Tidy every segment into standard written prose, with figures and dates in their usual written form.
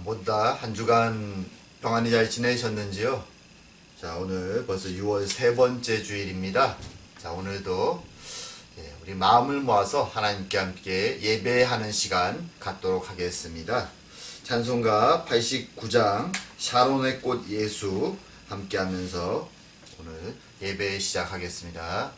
모두 다 한 주간 평안히 잘 지내셨는지요? 자, 오늘 벌써 6월 세 번째 주일입니다. 자, 오늘도 우리 마음을 모아서 하나님께 함께 예배하는 시간 갖도록 하겠습니다. 찬송가 89장 샤론의 꽃 예수 함께 하면서 오늘 예배 시작하겠습니다.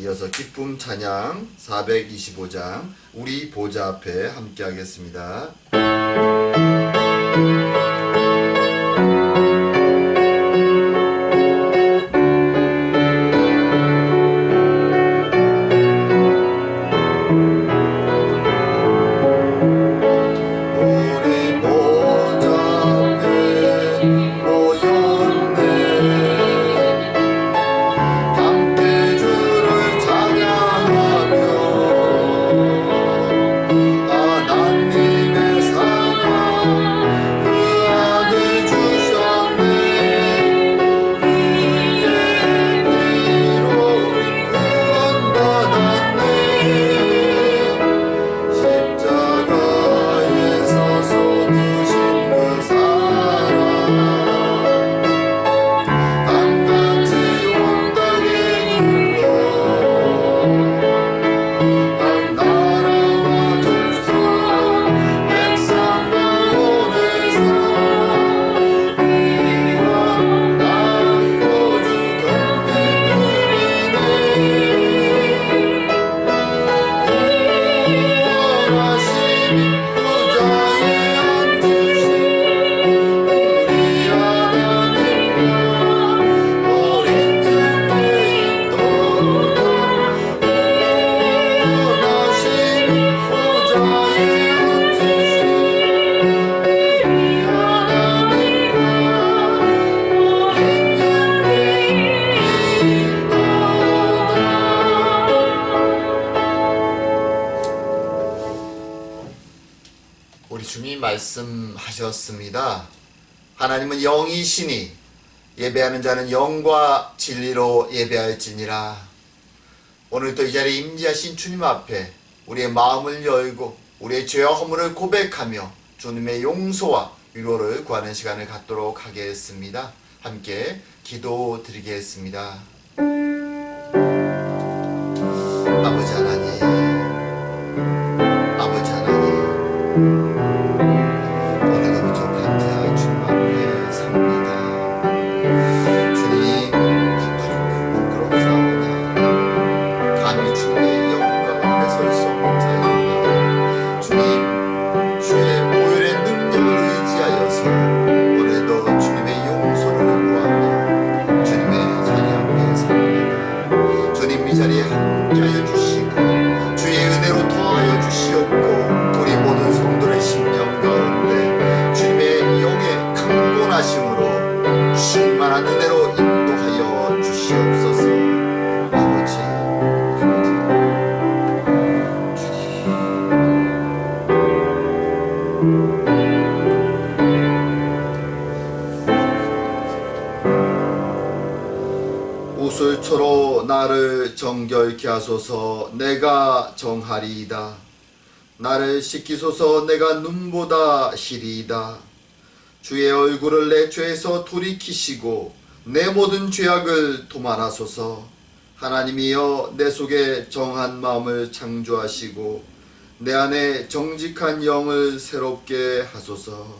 이어서 기쁨 찬양 425장 우리 보좌 앞에 함께 하겠습니다. 하나님의 사랑 말씀하셨습니다. 하나님은 영이시니 예배하는 자는 영과 진리로 예배할지니라. 오늘도 이 자리에 임재하신 주님 앞에 우리의 마음을 열고 우리의 죄와 허물을 고백하며 주님의 용서와 위로를 구하는 시간을 갖도록 하겠습니다. 함께 기도드리겠습니다. 아버지 하나님, 아버지 하나님, 오늘도 부족한 주님 앞에 섭니다. 주님, 부끄럽사오나 감히 주님의 영광 앞에 설 수 없는 자입니다. 주님, 주의 보혈의 능력을 의지하여서 오늘도 주님의 용서를 구하며 주님의 자리 앞에 섭니다. 주님 이 자리에 함께하여 주시고 주의 은혜로 더하여 주시옵고 우리 모든 성도의 심령 가운데 주님의 영의 강권하심으로 충만한 은혜로 인도하여 주시옵소서. 아버지, 우슬초로 나를 정결케 하소서. 내가 정하리이다. 나를 씻기소서. 내가 눈보다 희리이다. 주의 얼굴을 내 죄에서 돌이키시고 내 모든 죄악을 도말하소서. 하나님이여, 내 속에 정한 마음을 창조하시고 내 안에 정직한 영을 새롭게 하소서.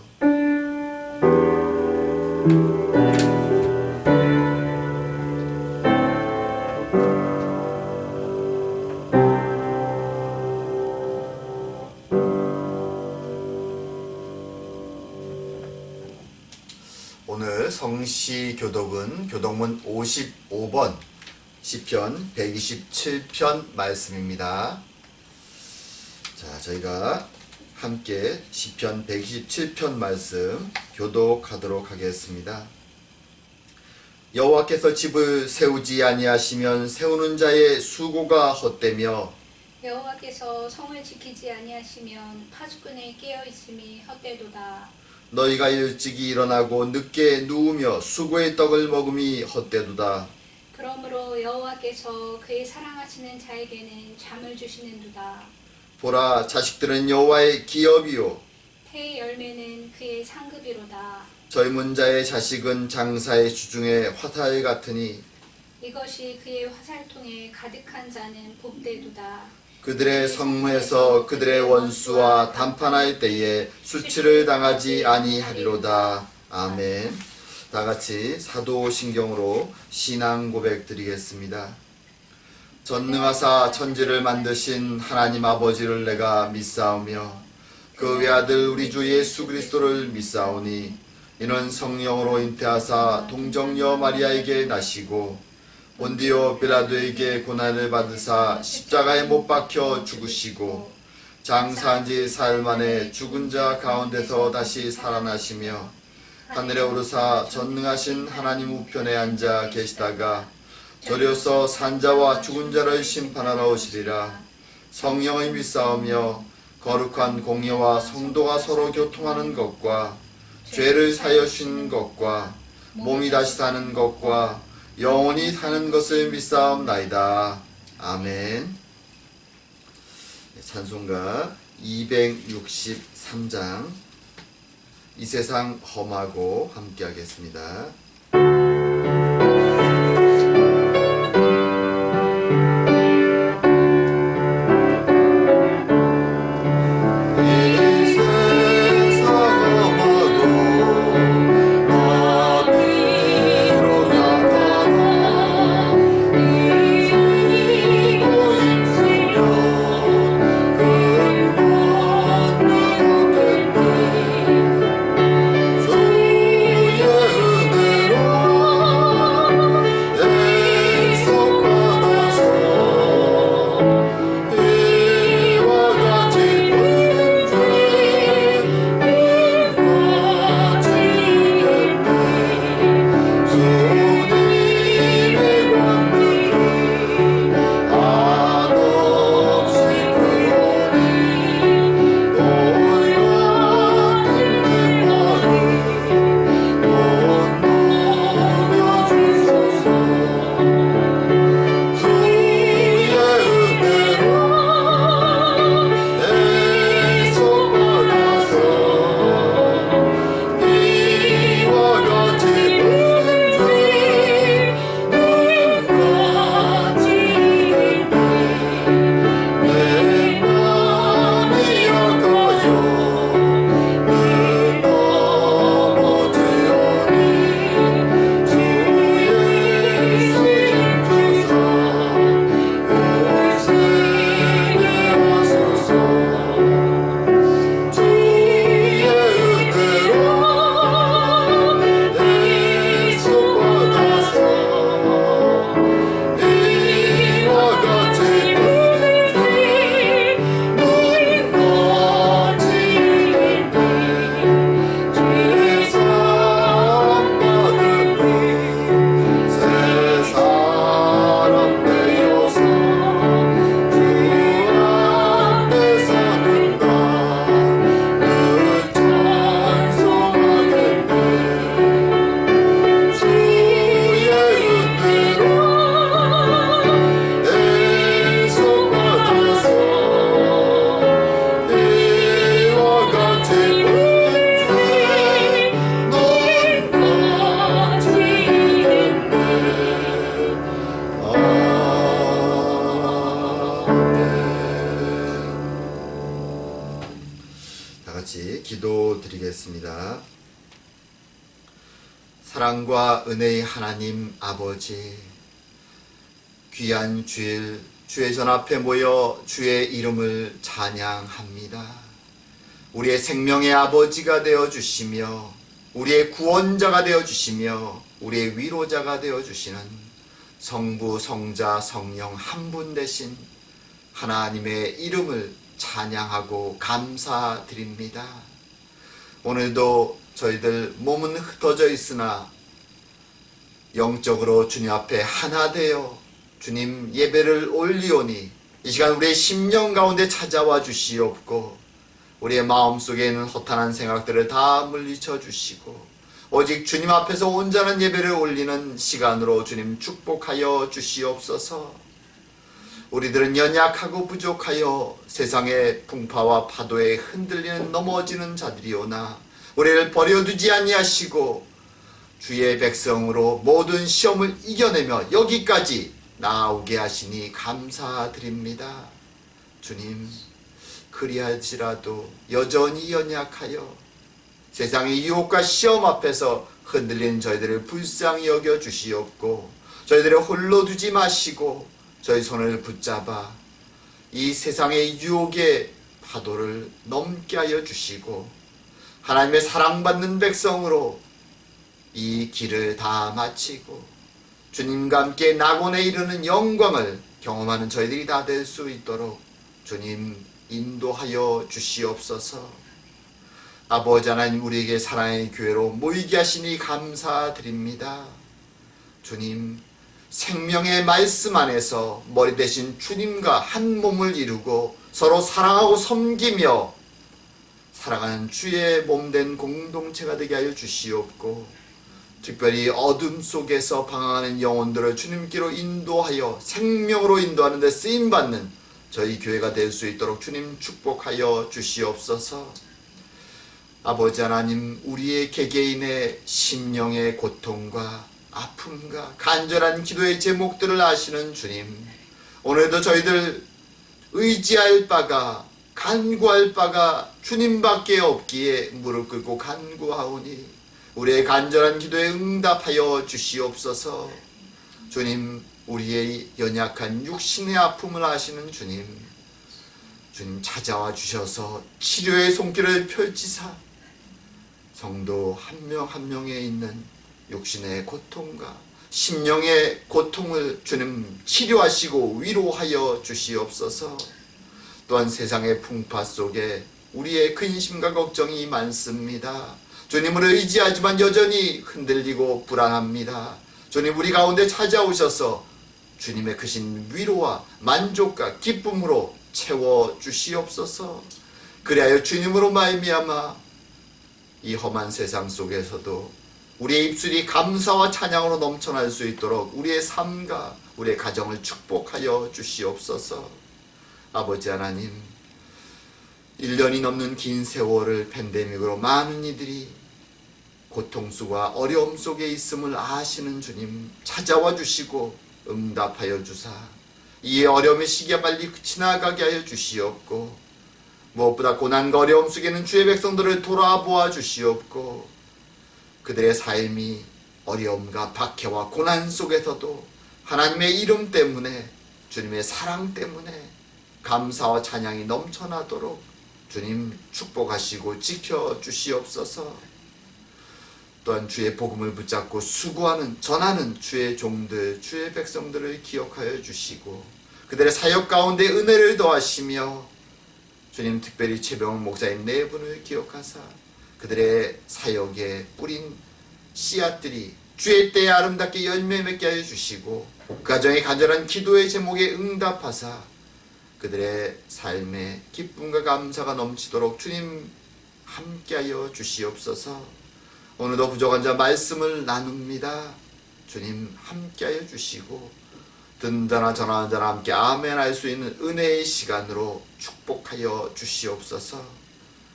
오늘 성시 교독은 교독문 55번 시편 127편 말씀입니다. 자, 저희가 함께 시편 127편 말씀 교독하도록 하겠습니다. 여호와께서 집을 세우지 아니하시면 세우는 자의 수고가 헛되며 여호와께서 성을 지키지 아니하시면 파수꾼의 깨어 있음이 헛되도다. 너희가 일찍이 일어나고 늦게 누우며 수고의 떡을 먹음이 헛되도다. 그러므로 여호와께서 그의 사랑하시는 자에게는 잠을 주시는도다. 보라, 자식들은 여호와의 기업이요 태의 열매는 그의 상급이로다. 젊은 자의 자식은 장사의 주중에 화살 같으니 이것이 그의 화살통에 가득한 자는 복되도다. 그들의 성문에서 그들의 원수와 담판할 때에 수치를 당하지 아니하리로다. 아멘. 다 같이 사도신경으로 신앙 고백 드리겠습니다. 전능하사 천지를 만드신 하나님 아버지를 내가 믿사오며 그 외아들 우리 주 예수 그리스도를 믿사오니 이는 성령으로 잉태하사 동정녀 마리아에게 나시고 본디오 빌라도에게 고난을 받으사 십자가에 못 박혀 죽으시고 장사한 지 사흘 만에 죽은 자 가운데서 다시 살아나시며 하늘에 오르사 전능하신 하나님 우편에 앉아 계시다가 저리로서 산자와 죽은 자를 심판하러 오시리라. 성령의 믿사오며 거룩한 공예와 성도가 서로 교통하는 것과 죄를 사여 주시는 것과 몸이 다시 사는 것과 영원히 사는 것을 믿사옵나이다. 아멘. 찬송가 263장 이 세상 험하고 함께 하겠습니다. 주의 은혜 기도드리겠습니다. 사랑과 은혜의 하나님 아버지, 귀한 주일 주의 전 앞에 모여 주의 이름을 찬양합니다. 우리의 생명의 아버지가 되어주시며 우리의 구원자가 되어주시며 우리의 위로자가 되어주시는 성부, 성자, 성령 한 분 되신 하나님의 이름을 찬양하고 감사드립니다. 오늘도 저희들 몸은 흩어져 있으나 영적으로 주님 앞에 하나 되어 주님 예배를 올리오니 이 시간 우리의 심령 가운데 찾아와 주시옵고 우리의 마음속에 있는 허탄한 생각들을 다 물리쳐 주시고 오직 주님 앞에서 온전한 예배를 올리는 시간으로 주님 축복하여 주시옵소서. 우리들은 연약하고 부족하여 세상의 풍파와 파도에 흔들리는 넘어지는 자들이오나 우리를 버려두지 아니하시고 주의 백성으로 모든 시험을 이겨내며 여기까지 나오게 하시니 감사드립니다. 주님, 그리할지라도 여전히 연약하여 세상의 유혹과 시험 앞에서 흔들리는 저희들을 불쌍히 여겨 주시옵고 저희들을 홀로 두지 마시고 저희 손을 붙잡아 이 세상의 유혹의 파도를 넘게 하여 주시고 하나님의 사랑받는 백성으로 이 길을 다 마치고 주님과 함께 낙원에 이르는 영광을 경험하는 저희들이 다 될 수 있도록 주님 인도하여 주시옵소서. 아버지 하나님, 우리에게 사랑의 교회로 모이게 하시니 감사드립니다. 주님, 생명의 말씀 안에서 머리 대신 주님과 한 몸을 이루고 서로 사랑하고 섬기며 살아가는 주의 몸된 공동체가 되게 하여 주시옵고 특별히 어둠 속에서 방황하는 영혼들을 주님께로 인도하여 생명으로 인도하는 데 쓰임받는 저희 교회가 될 수 있도록 주님 축복하여 주시옵소서. 아버지 하나님, 우리의 개개인의 심령의 고통과 아픔과 간절한 기도의 제목들을 아시는 주님, 오늘도 저희들 의지할 바가 간구할 바가 주님밖에 없기에 무릎 꿇고 간구하오니 우리의 간절한 기도에 응답하여 주시옵소서. 주님, 우리의 연약한 육신의 아픔을 아시는 주님, 주님 찾아와 주셔서 치료의 손길을 펼치사 성도 한 명 한 명에 있는 육신의 고통과 심령의 고통을 주님 치료하시고 위로하여 주시옵소서. 또한 세상의 풍파 속에 우리의 근심과 걱정이 많습니다. 주님을 의지하지만 여전히 흔들리고 불안합니다. 주님, 우리 가운데 찾아오셔서 주님의 크신 위로와 만족과 기쁨으로 채워 주시옵소서. 그리하여 주님으로 말미암아 이 험한 세상 속에서도 우리의 입술이 감사와 찬양으로 넘쳐날 수 있도록 우리의 삶과 우리의 가정을 축복하여 주시옵소서. 아버지 하나님, 1년이 넘는 긴 세월을 팬데믹으로 많은 이들이 고통수와 어려움 속에 있음을 아시는 주님, 찾아와 주시고 응답하여 주사 이 어려움의 시기가 빨리 지나가게 하여 주시옵고 무엇보다 고난과 어려움 속에는 주의 백성들을 돌아보아 주시옵고 그들의 삶이 어려움과 박해와 고난 속에서도 하나님의 이름 때문에 주님의 사랑 때문에 감사와 찬양이 넘쳐나도록 주님 축복하시고 지켜주시옵소서. 또한 주의 복음을 붙잡고 수고하는 전하는 주의 종들 주의 백성들을 기억하여 주시고 그들의 사역 가운데 은혜를 더하시며 주님, 특별히 최병훈 목사님 네 분을 기억하사 그들의 사역에 뿌린 씨앗들이 주의 때에 아름답게 열매 맺게 하여 주시고 그 가정의 간절한 기도의 제목에 응답하사 그들의 삶에 기쁨과 감사가 넘치도록 주님 함께하여 주시옵소서. 오늘도 부족한 자 말씀을 나눕니다. 주님 함께하여 주시고 든든한 전하는 자와 함께 아멘 할 수 있는 은혜의 시간으로 축복하여 주시옵소서.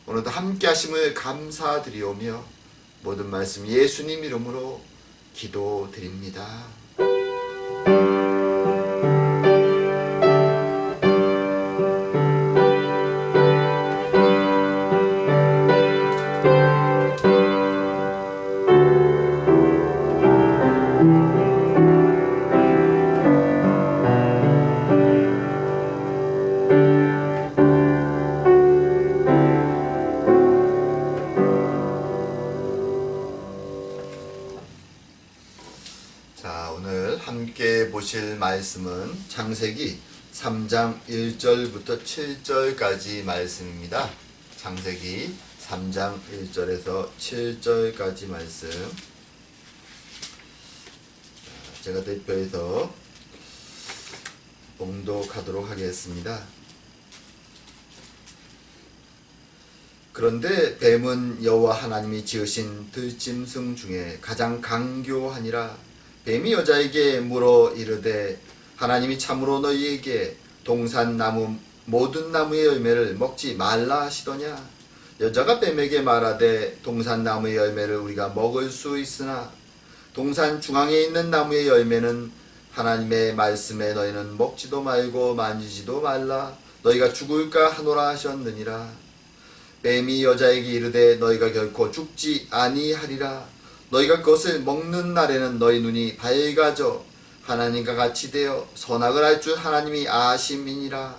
오늘도 함께 하심을 감사드리오며 모든 말씀 예수님 이름으로 기도드립니다. 함께 보실 말씀은 창세기 3장 1절부터 7절까지 말씀입니다. 창세기 3장 1절에서 7절까지 말씀. 제가 대표해서 봉독하도록 하겠습니다. 그런데 뱀은 여호와 하나님이 지으신 들짐승 중에 가장 강교하니라. 뱀이 여자에게 물어 이르되 하나님이 참으로 너희에게 동산나무 모든 나무의 열매를 먹지 말라 하시더냐. 여자가 뱀에게 말하되 동산나무의 열매를 우리가 먹을 수 있으나 동산 중앙에 있는 나무의 열매는 하나님의 말씀에 너희는 먹지도 말고 만지지도 말라. 너희가 죽을까 하노라 하셨느니라. 뱀이 여자에게 이르되 너희가 결코 죽지 아니하리라. 너희가 그것을 먹는 날에는 너희 눈이 밝아져 하나님과 같이 되어 선악을 알 줄 하나님이 아심이니라.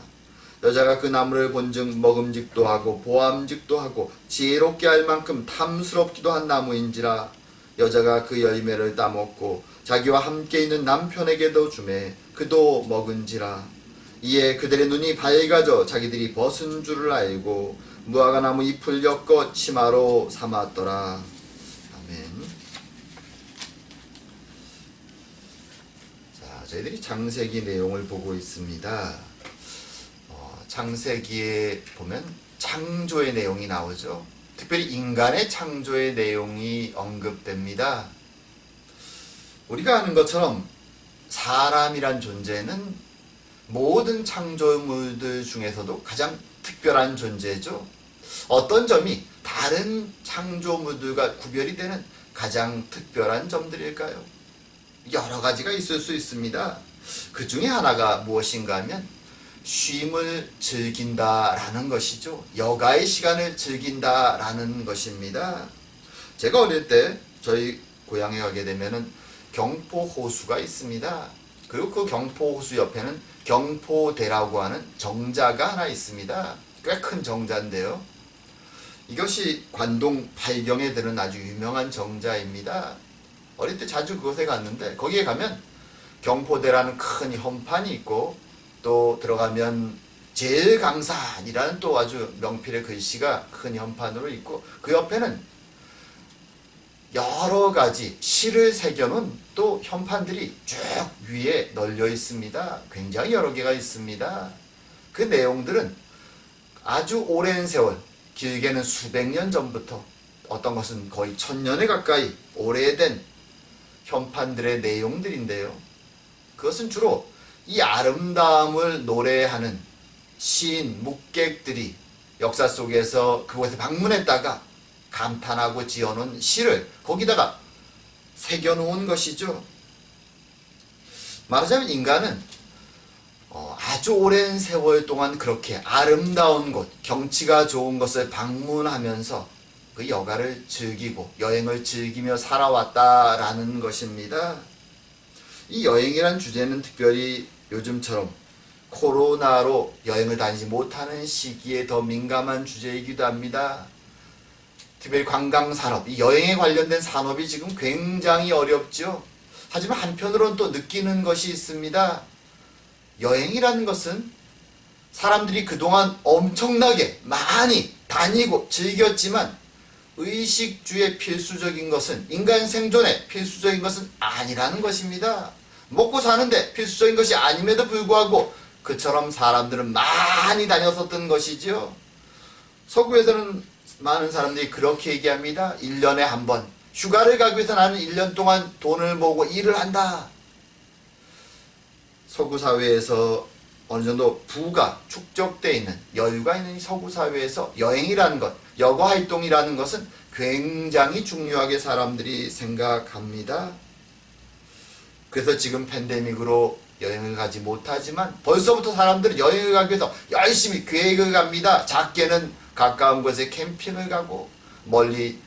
여자가 그 나무를 본즉 먹음직도 하고 보암직도 하고 지혜롭게 할 만큼 탐스럽기도 한 나무인지라. 여자가 그 열매를 따먹고 자기와 함께 있는 남편에게도 주매 그도 먹은지라. 이에 그들의 눈이 밝아져 자기들이 벗은 줄을 알고 무화과 나무 잎을 엮어 치마로 삼았더라. 아멘. 자, 저희들이 창세기 내용을 보고 있습니다. 창세기에 보면 창조의 내용이 나오죠. 특별히 인간의 창조의 내용이 언급됩니다. 우리가 아는 것처럼 사람이란 존재는 모든 창조물들 중에서도 가장 특별한 존재죠. 어떤 점이 다른 창조물들과 구별이 되는 가장 특별한 점들일까요? 여러 가지가 있을 수 있습니다. 그 중에 하나가 무엇인가 하면 쉼을 즐긴다라는 것이죠. 여가의 시간을 즐긴다라는 것입니다. 제가 어릴 때 저희 고향에 가게 되면은 경포호수가 있습니다. 그리고 그 경포호수 옆에는 경포대라고 하는 정자가 하나 있습니다. 꽤 큰 정자인데요. 이것이 관동 팔경에 드는 아주 유명한 정자입니다. 어릴 때 자주 그곳에 갔는데 거기에 가면 경포대라는 큰 현판이 있고 또 들어가면 제일강산이라는 또 아주 명필의 글씨가 큰 현판으로 있고 그 옆에는 여러 가지 시를 새겨놓은 또 현판들이 쭉 위에 널려 있습니다. 굉장히 여러 개가 있습니다. 그 내용들은 아주 오랜 세월, 길게는 수백 년 전부터, 어떤 것은 거의 1000년에 가까이 오래된 현판들의 내용들인데요. 그것은 주로 이 아름다움을 노래하는 시인, 묵객들이 역사 속에서 그곳에 방문했다가 감탄하고 지어놓은 시를 거기다가 새겨놓은 것이죠. 말하자면 인간은 아주 오랜 세월 동안 그렇게 아름다운 곳, 경치가 좋은 것을 방문하면서 그 여가를 즐기고 여행을 즐기며 살아왔다라는 것입니다. 이 여행이란 주제는 특별히 요즘처럼 코로나로 여행을 다니지 못하는 시기에 더 민감한 주제이기도 합니다. 특별히 관광산업, 이 여행에 관련된 산업이 지금 굉장히 어렵죠. 하지만 한편으로는 또 느끼는 것이 있습니다. 여행이라는 것은 사람들이 그동안 엄청나게 많이 다니고 즐겼지만 의식주의 필수적인 것은, 인간 생존에 필수적인 것은 아니라는 것입니다. 먹고 사는데 필수적인 것이 아님에도 불구하고 그처럼 사람들은 많이 다녔었던 것이죠. 서구에서는 많은 사람들이 그렇게 얘기합니다. 1년에 한 번 휴가를 가기 위해서 나는 1년 동안 돈을 모으고 일을 한다. 서구 사회에서 어느 정도 부가 축적되어 있는, 여유가 있는 서구 사회에서 여행이라는 것, 여가 활동이라는 것은 굉장히 중요하게 사람들이 생각합니다. 그래서 지금 팬데믹으로 여행을 가지 못하지만 벌써부터 사람들은 여행을 가기 위해서 열심히 계획을 갑니다. 작게는 가까운 곳에 캠핑을 가고 멀리는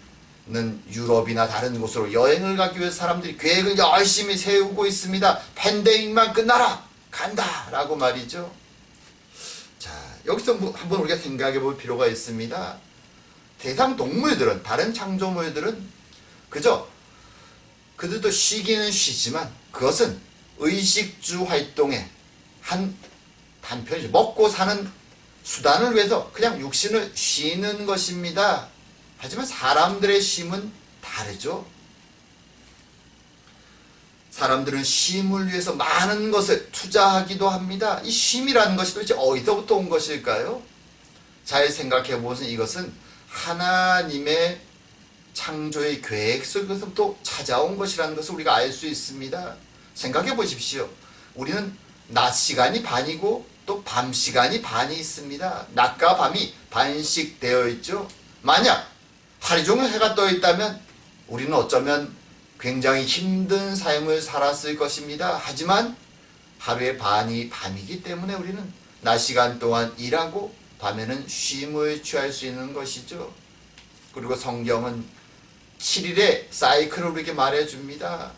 유럽이나 다른 곳으로 여행을 가기 위해서 사람들이 계획을 열심히 세우고 있습니다. 팬데믹만 끝나라! 간다! 라고 말이죠. 자, 여기서 한번 우리가 생각해 볼 필요가 있습니다. 대상 동물들은, 다른 창조물들은 그저 그들도 쉬기는 쉬지만 그것은 의식주 활동의 한 단편이죠. 먹고 사는 수단을 위해서 그냥 육신을 쉬는 것입니다. 하지만 사람들의 쉼은 다르죠. 사람들은 쉼을 위해서 많은 것을 투자하기도 합니다. 이 쉼이라는 것이 도대체 어디서부터 온 것일까요? 잘 생각해 보면 이것은 하나님의 창조의 계획 속에서부터 찾아온 것이라는 것을 우리가 알 수 있습니다. 생각해 보십시오. 우리는 낮 시간이 반이고 또 밤 시간이 반이 있습니다. 낮과 밤이 반씩되어 있죠. 만약 하루 종일 해가 떠 있다면 우리는 어쩌면 굉장히 힘든 삶을 살았을 것입니다. 하지만 하루의 반이 밤이기 때문에 우리는 낮 시간 동안 일하고 밤에는 쉼을 취할 수 있는 것이죠. 그리고 성경은 7일의 사이클을 우리에게 말해줍니다.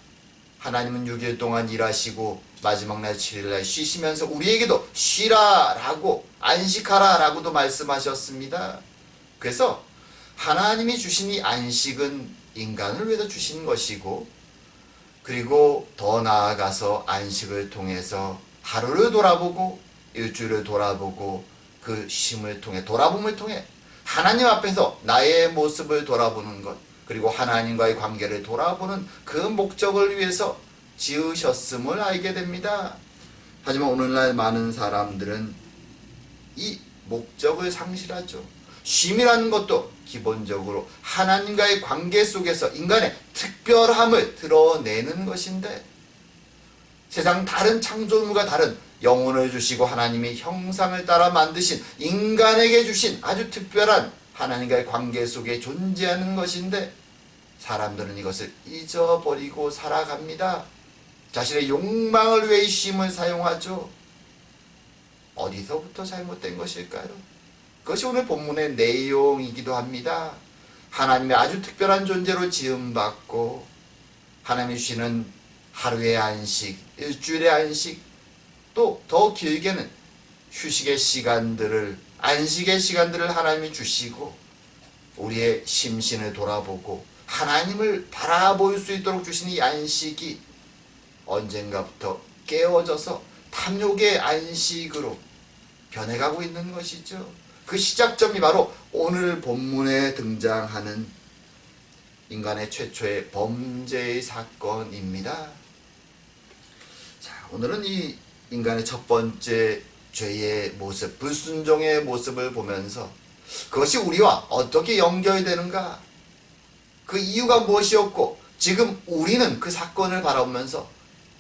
하나님은 6일 동안 일하시고 마지막 날 7일날 쉬시면서 우리에게도 쉬라 라고 안식하라 라고도 말씀하셨습니다. 그래서 하나님이 주신 이 안식은 인간을 위해서 주신 것이고, 그리고 더 나아가서 안식을 통해서 하루를 돌아보고 일주일을 돌아보고 그 쉼을 통해 돌아봄을 통해 하나님 앞에서 나의 모습을 돌아보는 것, 그리고 하나님과의 관계를 돌아보는 그 목적을 위해서 지으셨음을 알게 됩니다. 하지만 오늘날 많은 사람들은 이 목적을 상실하죠. 쉼이라는 것도 기본적으로 하나님과의 관계 속에서 인간의 특별함을 드러내는 것인데, 세상 다른 창조물과 다른 영혼을 주시고 하나님의 형상을 따라 만드신 인간에게 주신 아주 특별한 하나님과의 관계 속에 존재하는 것인데, 사람들은 이것을 잊어버리고 살아갑니다. 자신의 욕망을 위해 쉼을 사용하죠. 어디서부터 잘못된 것일까요? 그것이 오늘 본문의 내용이기도 합니다. 하나님의 아주 특별한 존재로 지음받고 하나님이 주시는 하루의 안식, 일주일의 안식, 또 더 길게는 휴식의 시간들을, 안식의 시간들을 하나님이 주시고 우리의 심신을 돌아보고 하나님을 바라볼 수 있도록 주신 이 안식이 언젠가부터 깨어져서 탐욕의 안식으로 변해가고 있는 것이죠. 그 시작점이 바로 오늘 본문에 등장하는 인간의 최초의 범죄의 사건입니다. 자, 오늘은 이 인간의 첫 번째 죄의 모습, 불순종의 모습을 보면서 그것이 우리와 어떻게 연결되는가, 그 이유가 무엇이었고 지금 우리는 그 사건을 바라보면서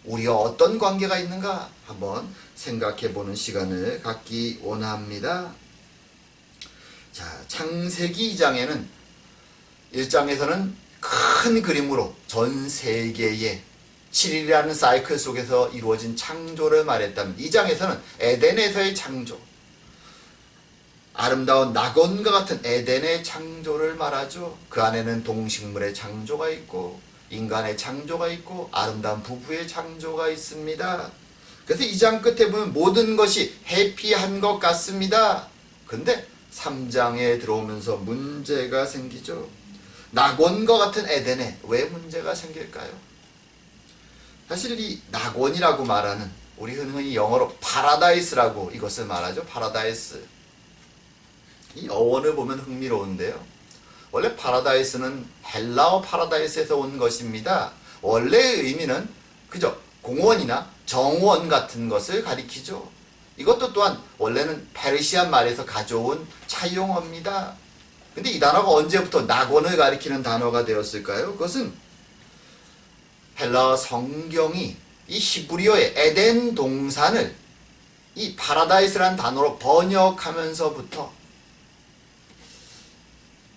우리와 어떤 관계가 있는가 한번 생각해보는 시간을 갖기 원합니다. 자, 창세기 2장에는 1장에서는 큰 그림으로 전 세계의 7일이라는 사이클 속에서 이루어진 창조를 말했다면, 2장에서는 에덴에서의 창조, 아름다운 낙원과 같은 에덴의 창조를 말하죠. 그 안에는 동식물의 창조가 있고 인간의 창조가 있고 아름다운 부부의 창조가 있습니다. 그래서 2장 끝에 보면 모든 것이 해피한 것 같습니다. 근데 3장에 들어오면서 문제가 생기죠. 낙원과 같은 에덴에 왜 문제가 생길까요? 사실 이 낙원이라고 말하는, 우리 흔히 영어로 파라다이스라고 이것을 말하죠. 파라다이스. 이 어원을 보면 흥미로운데요. 원래 파라다이스는 헬라어 파라다이스에서 온 것입니다. 원래의 의미는 그저 공원이나 정원 같은 것을 가리키죠. 이것도 또한 원래는 페르시안 말에서 가져온 차용어입니다. 근데 이 단어가 언제부터 낙원을 가리키는 단어가 되었을까요? 그것은 헬라어 성경이 이 히브리어의 에덴 동산을 이 파라다이스라는 단어로 번역하면서부터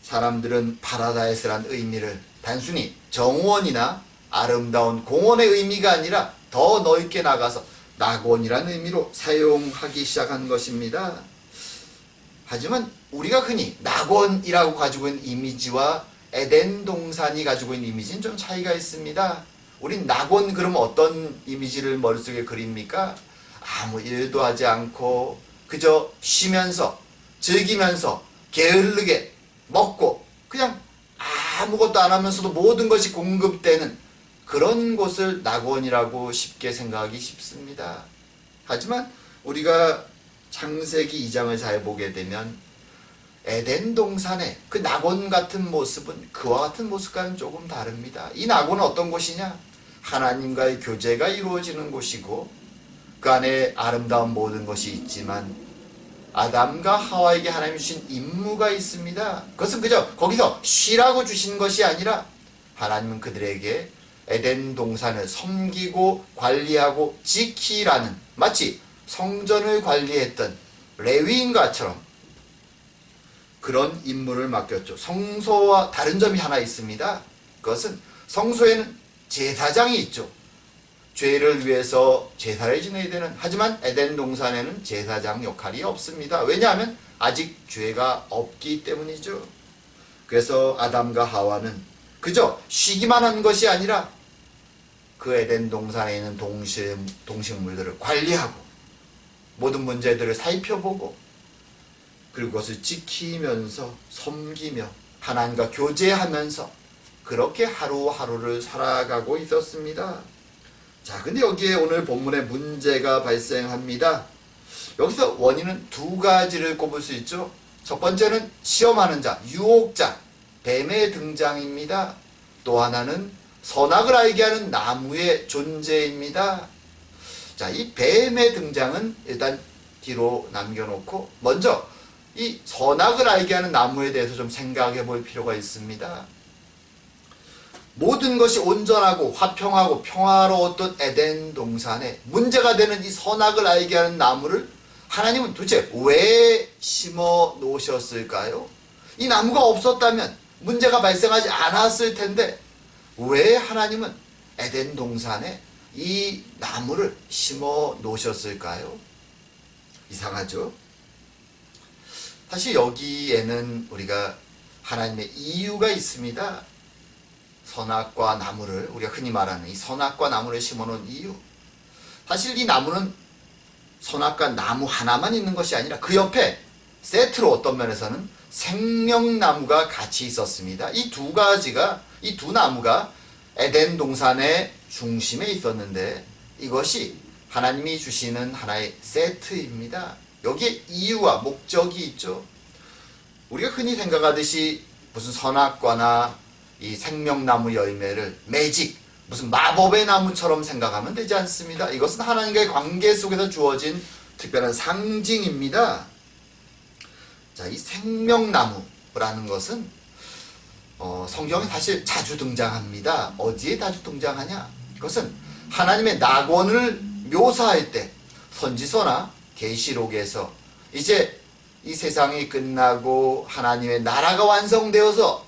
사람들은 파라다이스란 의미를 단순히 정원이나 아름다운 공원의 의미가 아니라 더 넓게 나가서 낙원이라는 의미로 사용하기 시작한 것입니다. 하지만 우리가 흔히 낙원이라고 가지고 있는 이미지와 에덴 동산이 가지고 있는 이미지는 좀 차이가 있습니다. 우린 낙원 그러면 어떤 이미지를 머릿속에 그립니까? 아무 일도 하지 않고 그저 쉬면서 즐기면서 게으르게 먹고 그냥 아무것도 안 하면서도 모든 것이 공급되는 그런 곳을 낙원이라고 쉽게 생각하기 쉽습니다. 하지만 우리가 창세기 2장을 잘 보게 되면 에덴 동산의 그 낙원 같은 모습은 그와 같은 모습과는 조금 다릅니다. 이 낙원은 어떤 곳이냐? 하나님과의 교제가 이루어지는 곳이고 그 안에 아름다운 모든 것이 있지만 아담과 하와에게 하나님이 주신 임무가 있습니다. 그것은 그저 거기서 쉬라고 주신 것이 아니라 하나님은 그들에게 에덴 동산을 섬기고 관리하고 지키라는, 마치 성전을 관리했던 레위인과처럼 그런 임무를 맡겼죠. 성소와 다른 점이 하나 있습니다. 그것은 성소에는 제사장이 있죠. 죄를 위해서 제사를 지내야 되는, 하지만 에덴 동산에는 제사장 역할이 없습니다. 왜냐하면 아직 죄가 없기 때문이죠. 그래서 아담과 하와는 그저 쉬기만 한 것이 아니라 그 에덴 동산에 있는 동식물들을 관리하고 모든 문제들을 살펴보고 그리고 그것을 지키면서 섬기며 하나님과 교제하면서 그렇게 하루하루를 살아가고 있었습니다. 자, 근데 여기에 오늘 본문에 문제가 발생합니다. 여기서 원인은 두 가지를 꼽을 수 있죠. 첫 번째는 시험하는 자, 유혹자, 뱀의 등장입니다. 또 하나는 선악을 알게 하는 나무의 존재입니다. 자, 이 뱀의 등장은 일단 뒤로 남겨놓고 먼저 이 선악을 알게 하는 나무에 대해서 좀 생각해 볼 필요가 있습니다. 모든 것이 온전하고 화평하고 평화로웠던 에덴 동산에 문제가 되는 이 선악을 알게 하는 나무를 하나님은 도대체 왜 심어 놓으셨을까요? 이 나무가 없었다면 문제가 발생하지 않았을 텐데 왜 하나님은 에덴 동산에 이 나무를 심어 놓으셨을까요? 이상하죠? 사실 여기에는 우리가 하나님의 이유가 있습니다. 선악과 나무를, 우리가 흔히 말하는 이 선악과 나무를 심어놓은 이유, 사실 이 나무는 선악과 나무 하나만 있는 것이 아니라 그 옆에 세트로 어떤 면에서는 생명나무가 같이 있었습니다. 이 두 가지가, 이 두 나무가 에덴 동산의 중심에 있었는데 이것이 하나님이 주시는 하나의 세트입니다. 여기에 이유와 목적이 있죠. 우리가 흔히 생각하듯이 무슨 선악과나 이 생명나무 열매를 매직, 무슨 마법의 나무처럼 생각하면 되지 않습니다. 이것은 하나님과의 관계 속에서 주어진 특별한 상징입니다. 자, 이 생명나무라는 것은 성경에 사실 자주 등장합니다. 어디에 자주 등장하냐? 그것은 하나님의 낙원을 묘사할 때 선지서나 계시록에서 이제 이 세상이 끝나고 하나님의 나라가 완성되어서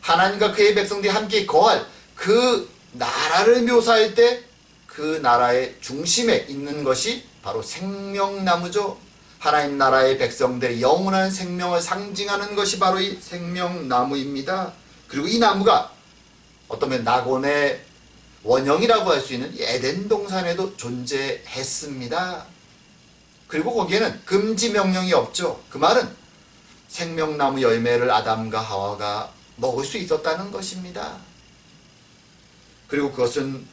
하나님과 그의 백성들이 함께 거할 그 나라를 묘사할 때 그 나라의 중심에 있는 것이 바로 생명나무죠. 하나님 나라의 백성들의 영원한 생명을 상징하는 것이 바로 이 생명나무입니다. 그리고 이 나무가 어쩌면 낙원의 원형이라고 할 수 있는 에덴 동산에도 존재했습니다. 그리고 거기에는 금지 명령이 없죠. 그 말은 생명나무 열매를 아담과 하와가 먹을 수 있었다는 것입니다. 그리고 그것은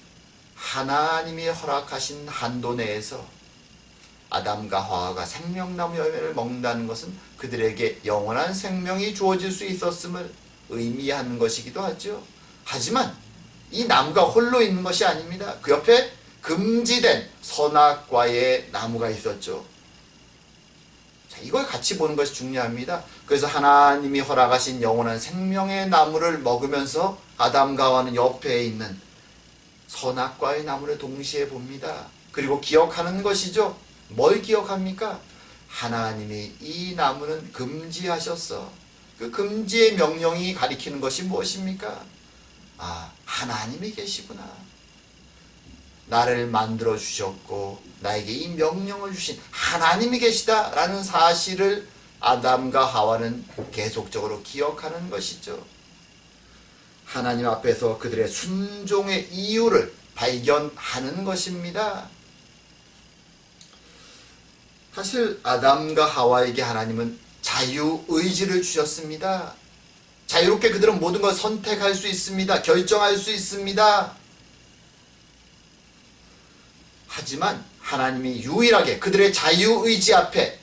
하나님이 허락하신 한도 내에서 아담과 하와가 생명나무 열매를 먹는다는 것은 그들에게 영원한 생명이 주어질 수 있었음을 의미하는 것이기도 하죠. 하지만 이 나무가 홀로 있는 것이 아닙니다. 그 옆에 금지된 선악과의 나무가 있었죠. 자, 이걸 같이 보는 것이 중요합니다. 그래서 하나님이 허락하신 영원한 생명의 나무를 먹으면서 아담과 하와는 옆에 있는 선악과의 나무를 동시에 봅니다. 그리고 기억하는 것이죠. 뭘 기억합니까? 하나님이 이 나무는 금지하셨어. 그 금지의 명령이 가리키는 것이 무엇입니까? 아, 하나님이 계시구나. 나를 만들어 주셨고 나에게 이 명령을 주신 하나님이 계시다라는 사실을 아담과 하와는 계속적으로 기억하는 것이죠. 하나님 앞에서 그들의 순종의 이유를 발견하는 것입니다. 사실 아담과 하와에게 하나님은 자유의지를 주셨습니다. 자유롭게 그들은 모든 걸 선택할 수 있습니다. 결정할 수 있습니다. 하지만 하나님이 유일하게 그들의 자유의지 앞에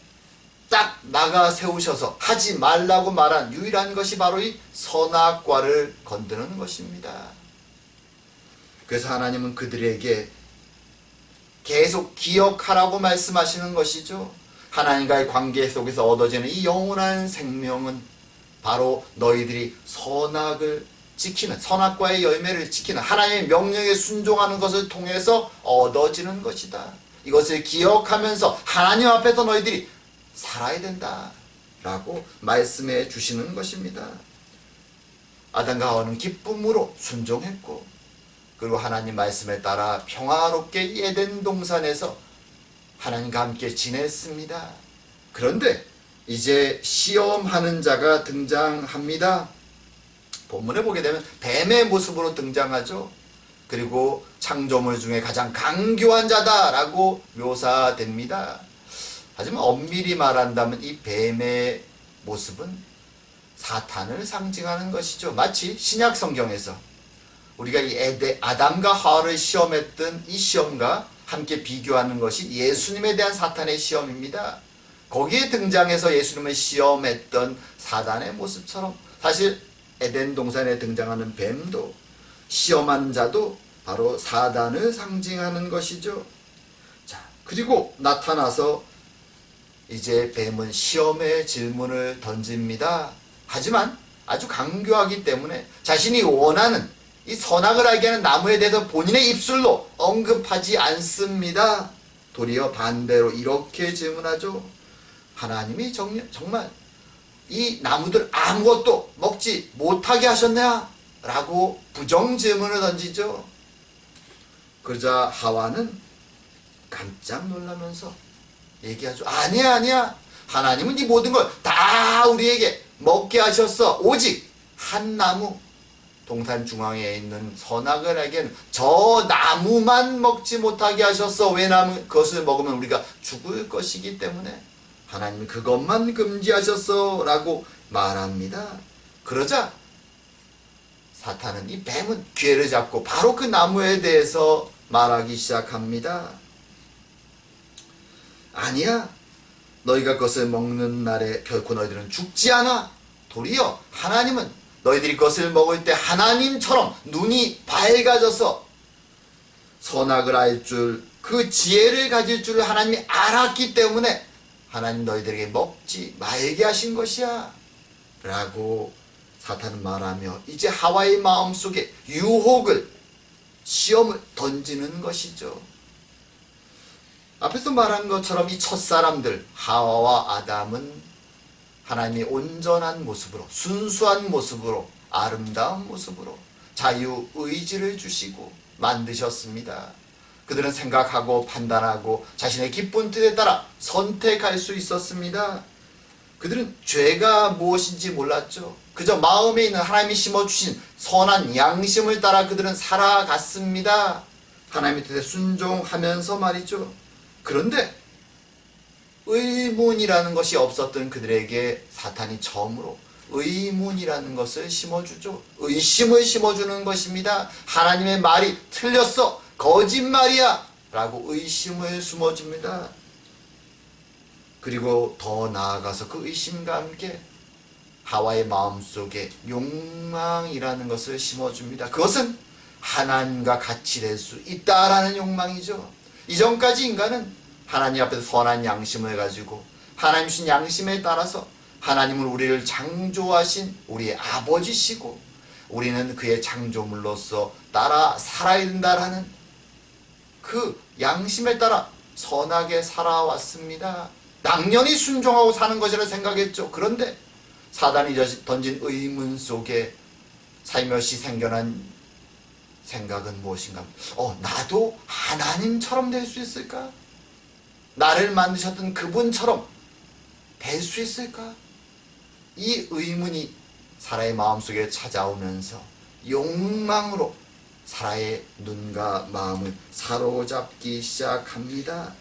딱 나가 세우셔서 하지 말라고 말한 유일한 것이 바로 이 선악과를 건드는 것입니다. 그래서 하나님은 그들에게 계속 기억하라고 말씀하시는 것이죠. 하나님과의 관계 속에서 얻어지는 이 영원한 생명은 바로 너희들이 선악을 지키는, 선악과의 열매를 지키는 하나님의 명령에 순종하는 것을 통해서 얻어지는 것이다. 이것을 기억하면서 하나님 앞에서 너희들이 살아야 된다 라고 말씀해 주시는 것입니다. 아담과 하와는 기쁨으로 순종했고, 그리고 하나님 말씀에 따라 평화롭게 에덴 동산에서 하나님과 함께 지냈습니다. 그런데 이제 시험하는 자가 등장합니다. 본문에 보게 되면 뱀의 모습으로 등장하죠. 그리고 창조물 중에 가장 강교한 자다라고 묘사됩니다. 하지만 엄밀히 말한다면 이 뱀의 모습은 사탄을 상징하는 것이죠. 마치 신약 성경에서 우리가 이 아담과 하와를 시험했던 이 시험과 함께 비교하는 것이 예수님에 대한 사탄의 시험입니다. 거기에 등장해서 예수님을 시험했던 사단의 모습처럼 사실 에덴 동산에 등장하는 뱀도 시험하는 자도 바로 사단을 상징하는 것이죠. 자, 그리고 나타나서 이제 뱀은 시험의 질문을 던집니다. 하지만 아주 강교하기 때문에 자신이 원하는 이 선악을 알게 하는 나무에 대해서 본인의 입술로 언급하지 않습니다. 도리어 반대로 이렇게 질문하죠. 하나님이 정말 이 나무들 아무것도 먹지 못하게 하셨냐? 라고 부정 질문을 던지죠. 그러자 하와는 깜짝 놀라면서 얘기하죠. 아니야. 하나님은 이 모든 걸 다 우리에게 먹게 하셨어. 오직 한 나무, 동산 중앙에 있는 선악을 알게는 저 나무만 먹지 못하게 하셨어. 왜냐하면 그것을 먹으면 우리가 죽을 것이기 때문에 하나님이 그것만 금지하셨어 라고 말합니다. 그러자 사탄은, 이 뱀은 기회를 잡고 바로 그 나무에 대해서 말하기 시작합니다. 아니야, 너희가 그것을 먹는 날에 결코 너희들은 죽지 않아. 도리어 하나님은 너희들이 그것을 먹을 때 하나님처럼 눈이 밝아져서 선악을 알 줄, 그 지혜를 가질 줄을 하나님이 알았기 때문에 하나님 너희들에게 먹지 말게 하신 것이야 라고 사탄은 말하며 이제 하와의 마음속에 유혹을, 시험을 던지는 것이죠. 앞에서 말한 것처럼 이 첫사람들 하와와 아담은 하나님이 온전한 모습으로, 순수한 모습으로, 아름다운 모습으로 자유의지를 주시고 만드셨습니다. 그들은 생각하고 판단하고 자신의 기쁜 뜻에 따라 선택할 수 있었습니다. 그들은 죄가 무엇인지 몰랐죠. 그저 마음에 있는 하나님이 심어주신 선한 양심을 따라 그들은 살아갔습니다. 하나님의 뜻에 순종하면서 말이죠. 그런데 의문이라는 것이 없었던 그들에게 사탄이 처음으로 의문이라는 것을 심어주죠. 의심을 심어주는 것입니다. 하나님의 말이 틀렸어, 거짓말이야 라고 의심을 심어줍니다. 그리고 더 나아가서 그 의심과 함께 하와의 마음속에 욕망이라는 것을 심어줍니다. 그것은 하나님과 같이 될 수 있다라는 욕망이죠. 이전까지 인간은 하나님 앞에서 선한 양심을 가지고 하나님 주신 양심에 따라서 하나님은 우리를 창조하신 우리의 아버지시고 우리는 그의 창조물로서 따라 살아야 된다라는 그 양심에 따라 선하게 살아왔습니다. 당연히 순종하고 사는 것이라 생각했죠. 그런데 사단이 던진 의문 속에 살며시 생겨난 생각은 무엇인가? 나도 하나님처럼 될 수 있을까? 나를 만드셨던 그분처럼 될 수 있을까? 이 의문이 사라의 마음속에 찾아오면서 욕망으로 사라의 눈과 마음을 사로잡기 시작합니다.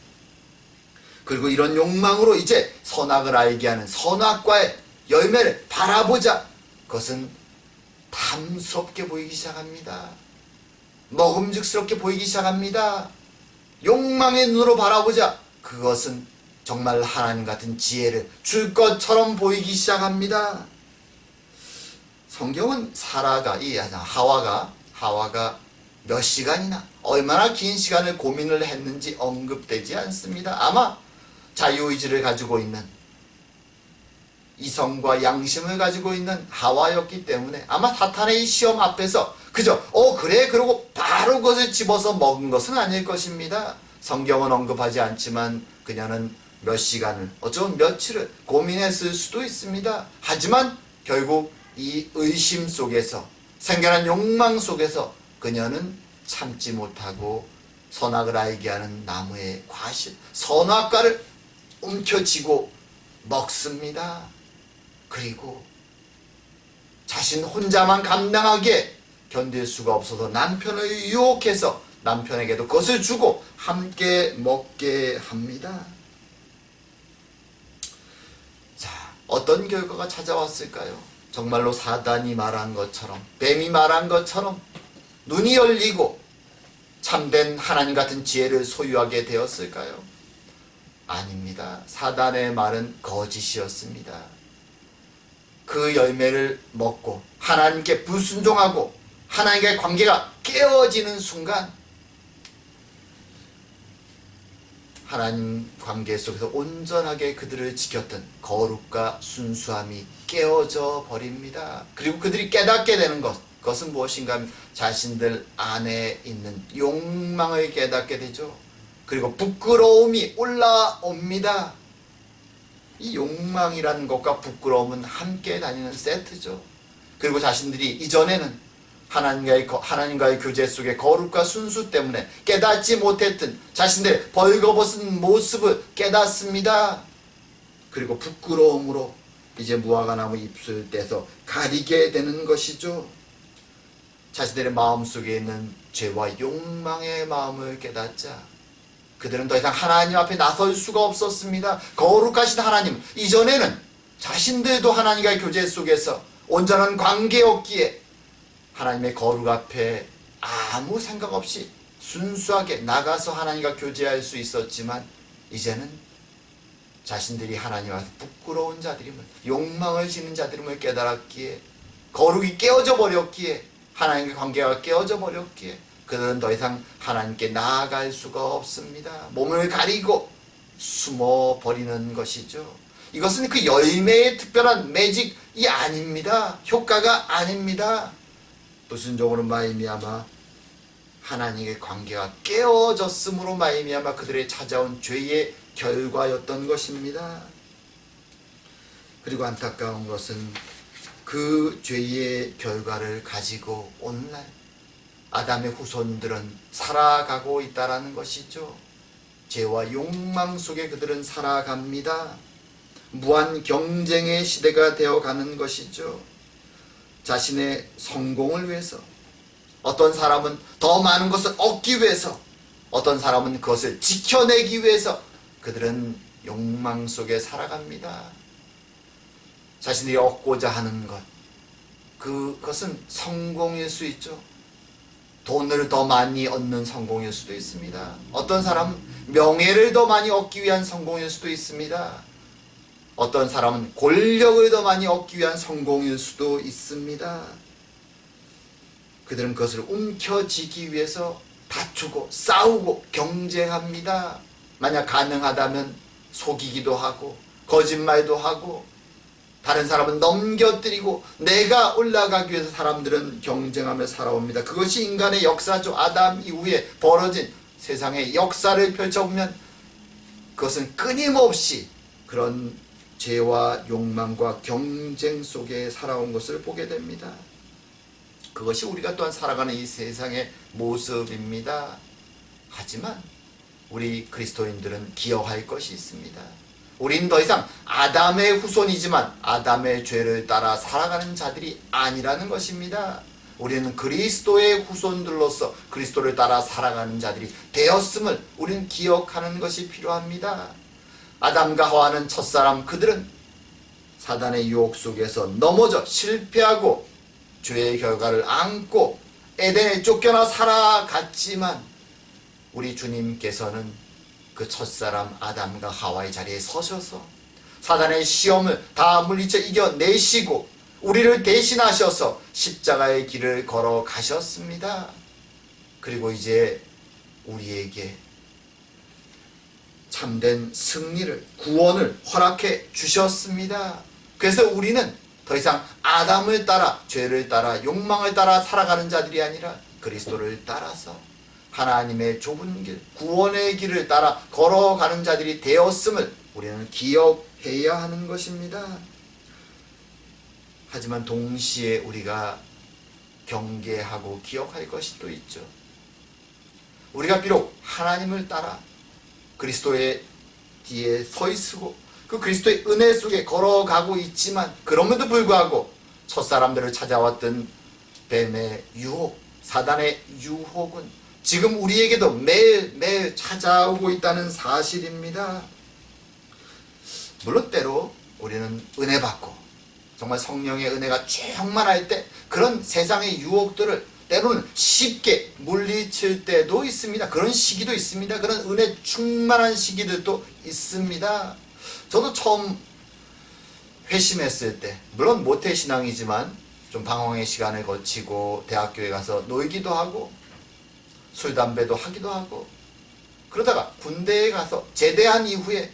그리고 이런 욕망으로 이제 선악을 알게 하는 선악과의 열매를 바라보자. 그것은 탐스럽게 보이기 시작합니다. 먹음직스럽게 보이기 시작합니다. 욕망의 눈으로 바라보자 그것은 정말 하나님 같은 지혜를 줄 것처럼 보이기 시작합니다. 성경은 하와가 몇 시간이나 얼마나 긴 시간을 고민을 했는지 언급되지 않습니다. 아마 자유의지를 가지고 있는, 이성과 양심을 가지고 있는 하와였기 때문에 아마 사탄의 이 시험 앞에서 그저 그래 그러고 바로 그것을 집어서 먹은 것은 아닐 것입니다. 성경은 언급하지 않지만 그녀는 몇 시간을, 어쩌면 며칠을 고민했을 수도 있습니다. 하지만 결국 이 의심 속에서, 생겨난 욕망 속에서 그녀는 참지 못하고 선악을 알게 하는 나무의 과실, 선악과를 움켜쥐고 먹습니다. 그리고 자신 혼자만 감당하기에 견딜 수가 없어서 남편을 유혹해서 남편에게도 그것을 주고 함께 먹게 합니다. 자, 어떤 결과가 찾아왔을까요? 정말로 사단이 말한 것처럼, 뱀이 말한 것처럼 눈이 열리고 참된 하나님 같은 지혜를 소유하게 되었을까요? 아닙니다. 사단의 말은 거짓이었습니다. 그 열매를 먹고 하나님께 불순종하고 하나님과의 관계가 깨어지는 순간 하나님 관계 속에서 온전하게 그들을 지켰던 거룩과 순수함이 깨어져 버립니다. 그리고 그들이 깨닫게 되는 그것은 무엇인가 하면 자신들 안에 있는 욕망을 깨닫게 되죠. 그리고 부끄러움이 올라옵니다. 이 욕망이라는 것과 부끄러움은 함께 다니는 세트죠. 그리고 자신들이 이전에는 하나님과의 교제 속의 거룩과 순수 때문에 깨닫지 못했던 자신들의 벌거벗은 모습을 깨닫습니다. 그리고 부끄러움으로 이제 무화과나무 잎을 떼서 가리게 되는 것이죠. 자신들의 마음속에 있는 죄와 욕망의 마음을 깨닫자 그들은 더 이상 하나님 앞에 나설 수가 없었습니다. 거룩하신 하나님, 이전에는 자신들도 하나님과의 교제 속에서 온전한 관계였기에 하나님의 거룩 앞에 아무 생각 없이 순수하게 나가서 하나님과 교제할 수 있었지만 이제는 자신들이 하나님 앞에 부끄러운 자들임을, 욕망을 지는 자들임을 깨달았기에, 거룩이 깨어져 버렸기에, 하나님의 관계가 깨어져 버렸기에 그들은 더 이상 하나님께 나아갈 수가 없습니다. 몸을 가리고 숨어버리는 것이죠. 이것은 그 열매의 특별한 매직이 아닙니다. 효과가 아닙니다. 불순종으로 말미암아 하나님의 관계가 깨어졌음으로 말미암아 그들의 찾아온 죄의 결과였던 것입니다. 그리고 안타까운 것은 그 죄의 결과를 가지고 오늘날 아담의 후손들은 살아가고 있다라는 것이죠. 죄와 욕망 속에 그들은 살아갑니다. 무한 경쟁의 시대가 되어가는 것이죠. 자신의 성공을 위해서, 어떤 사람은 더 많은 것을 얻기 위해서, 어떤 사람은 그것을 지켜내기 위해서 그들은 욕망 속에 살아갑니다. 자신들이 얻고자 하는 것, 그것은 성공일 수 있죠. 돈을 더 많이 얻는 성공일 수도 있습니다. 어떤 사람은 명예를 더 많이 얻기 위한 성공일 수도 있습니다. 어떤 사람은 권력을 더 많이 얻기 위한 성공일 수도 있습니다. 그들은 그것을 움켜쥐기 위해서 다투고 싸우고 경쟁합니다. 만약 가능하다면 속이기도 하고 거짓말도 하고 다른 사람은 넘겨뜨리고 내가 올라가기 위해서 사람들은 경쟁하며 살아옵니다. 그것이 인간의 역사죠. 아담 이후에 벌어진 세상의 역사를 펼쳐보면 그것은 끊임없이 그런 죄와 욕망과 경쟁 속에 살아온 것을 보게 됩니다. 그것이 우리가 또한 살아가는 이 세상의 모습입니다. 하지만 우리 그리스도인들은 기억할 것이 있습니다. 우린 더 이상 아담의 후손이지만 아담의 죄를 따라 살아가는 자들이 아니라는 것입니다. 우리는 그리스도의 후손들로서 그리스도를 따라 살아가는 자들이 되었음을 우리는 기억하는 것이 필요합니다. 아담과 하와는 첫사람, 그들은 사단의 유혹 속에서 넘어져 실패하고 죄의 결과를 안고 에덴에 쫓겨나 살아갔지만 우리 주님께서는 그 첫사람 아담과 하와의 자리에 서셔서 사단의 시험을 다 물리쳐 이겨내시고 우리를 대신하셔서 십자가의 길을 걸어 가셨습니다. 그리고 이제 우리에게 참된 승리를, 구원을 허락해 주셨습니다. 그래서 우리는 더 이상 아담을 따라, 죄를 따라, 욕망을 따라 살아가는 자들이 아니라 그리스도를 따라서 하나님의 좁은 길, 구원의 길을 따라 걸어가는 자들이 되었음을 우리는 기억해야 하는 것입니다. 하지만 동시에 우리가 경계하고 기억할 것이 또 있죠. 우리가 비록 하나님을 따라 그리스도의 뒤에 서 있고 그 그리스도의 은혜 속에 걸어가고 있지만 그럼에도 불구하고 첫사람들을 찾아왔던 뱀의 유혹, 사단의 유혹은 지금 우리에게도 매일매일 찾아오고 있다는 사실입니다. 물론 때로 우리는 은혜 받고 정말 성령의 은혜가 충만할 때 그런 세상의 유혹들을 때로는 쉽게 물리칠 때도 있습니다. 그런 시기도 있습니다. 그런 은혜 충만한 시기들도 있습니다. 저도 처음 회심했을 때, 물론 모태신앙이지만 좀 방황의 시간을 거치고 대학교에 가서 놀기도 하고 술, 담배도 하기도 하고 그러다가 군대에 가서 제대한 이후에